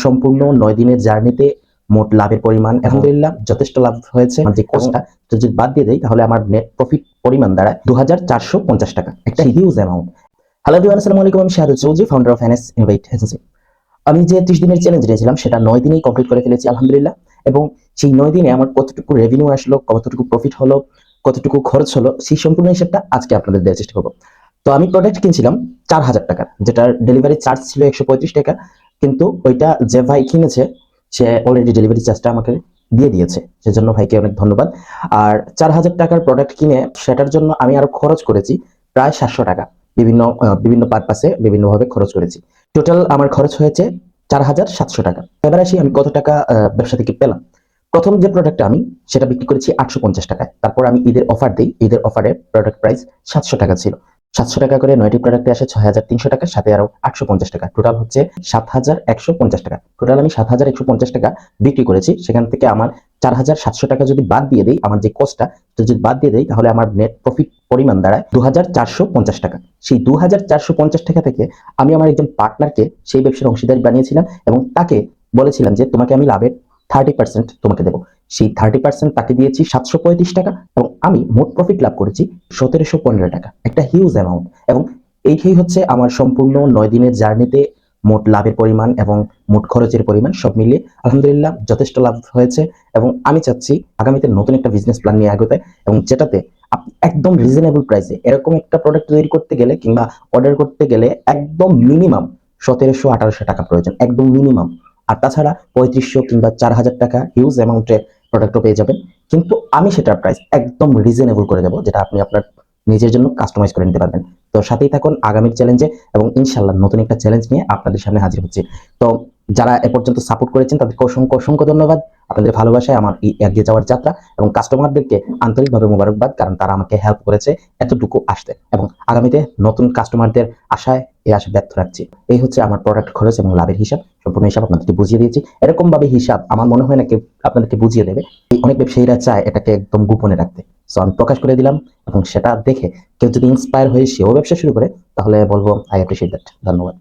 সম্পূর্ণ 9 দিনের জার্নিতে মোট লাভের পরিমাণ আলহামদুলিল্লাহ যথেষ্ট লাভ হয়েছে। যে কস্টটা যদি বাদ দিয়ে দেই তাহলে আমার নেট প্রফিট পরিমাণ দাঁড়ায় 2450 টাকা, একটা হিউজ অ্যামাউন্ট। হ্যালো এভরিওয়ান, আসসালামু আলাইকুম। আমি Shahadut Chowdhury, founder of NS innovate agency. আমি যে 30 দিনের চ্যালেঞ্জ নিয়েছিলাম সেটা 9 দিনেই কমপ্লিট করে ফেলেছি আলহামদুলিল্লাহ। এবং সেই 9 দিনে আমার কতটুকু রেভিনিউ আসলো, কতটুকু প্রফিট হলো, কতটুকু খরচ হলো, সেই সম্পূর্ণ হিসাবটা আজকে আপনাদের দেওয়ার চেষ্টা করব। তো আমি প্রোডাক্ট কিনছিলাম 4000 টাকার, যেটার ডেলিভারি চার্জ ছিল 135 টাকা, কিন্তু ওইটা যে ভাই কিনেছে সে অলরেডি ডেলিভারি চার্জটা আমাকে দিয়ে দিয়েছে, সেজন্য ভাইকে অনেক ধন্যবাদ। আর 4000 টাকার প্রোডাক্ট কিনে সেটার জন্য আমি আরো খরচ করেছি প্রায় 700 টাকা, বিভিন্ন পারপাসে বিভিন্নভাবে খরচ করেছি। টোটাল আমার খরচ হয়েছে 4700 টাকা। এবার আসি আমি কত টাকা ব্যবসা থেকে পেলাম। প্রথম যে প্রোডাক্টটা আমি সেটা বিক্রি করেছি 850 টাকায়। তারপর আমি ঈদের অফার দিই, ঈদের অফারে প্রোডাক্ট প্রাইস 700 টাকা ছিল। 700 টাকা করে 9টি প্রোডাক্টে আসে 6300 টাকা, সাথে আরো 850 টাকা, টোটাল হচ্ছে 7150 টাকা। টোটাল আমি 7150 টাকা বিক্রি করেছি। সেখান থেকে আমার 4700 টাকা যদি বাদ দিয়ে দেই, আমার যে কস্টটা যদি বাদ দিয়ে দেই, তাহলে আমার নেট প্রফিট পরিমাণ দাঁড়ায় 2450 টাকা। সেই 2450 টাকা থেকে আমি আমার একজন পার্টনারকে সেই ব্যবসার অংশীদার বানিয়েছিলাম এবং তাকে বলেছিলাম যে তোমাকে আমি লাভের 30% তোমাকে দেবো। সেই 30% তাকে দিয়েছি 735 টাকা এবং আমি মোট প্রফিট লাভ করেছি 1715 টাকা, একটা হিউজ অ্যামাউন্ট। এবং এইটাই হচ্ছে আমার সম্পূর্ণ 9 দিনের জার্নিতে মোট লাভের পরিমাণ এবং মোট খরচের পরিমাণ সব মিলিয়ে আলহামদুলিল্লাহ যথেষ্ট লাভ হয়েছে। এবং আমি চাচ্ছি আগামীতে নতুন একটা বিজনেস প্ল্যান নিয়ে আগাতে, এবং যেটাতে আপনি একদম রিজনেবল প্রাইসে এরকম একটা প্রোডাক্ট তৈরি করতে গেলে কিংবা অর্ডার করতে গেলে একদম মিনিমাম 1700-1800 টাকা প্রয়োজন, একদম মিনিমাম। আর তাছাড়া 3500 কিংবা 4000 টাকা হিউজ অ্যামাউন্টের প্রোডাক্টও পেয়ে যাবেন। কিন্তু আমি সেটার প্রাইস একদম রিজনেবল করে দেবো, যেটা আপনি আপনার নিজের জন্য কাস্টমাইজ করে নিতে পারবেন। তো সাথেই থাকুন আগামীর চ্যালেঞ্জে, এবং ইনশাল্লাহ নতুন একটা চ্যালেঞ্জ নিয়ে আপনাদের সামনে হাজির হচ্ছে। তো যারা এ পর্যন্ত সাপোর্ট করেছেন তাদেরকে অসংখ্য অসংখ্য ধন্যবাদ। আপনাদের ভালোবাসায় আমার এই এগিয়ে যাওয়ার যাত্রা, এবং কাস্টমারদেরকে আন্তরিকভাবে মোবারকবাদ, কারণ তারা আমাকে হেল্প করেছে এতটুকু আসতে, এবং আগামীতে নতুন কাস্টমারদের আশায় এই আশা ব্যর্থ রাখছি। এই হচ্ছে আমার প্রোডাক্ট খরচ এবং লাভের হিসাব, সম্পূর্ণ হিসাব আপনাদেরকে বুঝিয়ে দিয়েছি। এরকম ভাবে হিসাব আমার মনে হয় না কেউ আপনাদেরকে বুঝিয়ে দেবে। অনেক ব্যবসায়ীরা চায় এটাকে একদম গোপনে রাখতে, সো আমি প্রকাশ করে দিলাম। এবং সেটা দেখে কেউ যদি ইন্সপায়ার হয়ে সেও ব্যবসা শুরু করে, তাহলে বলবো আই অ্যাপ্রিশিয়েট দ্যাট। ধন্যবাদ।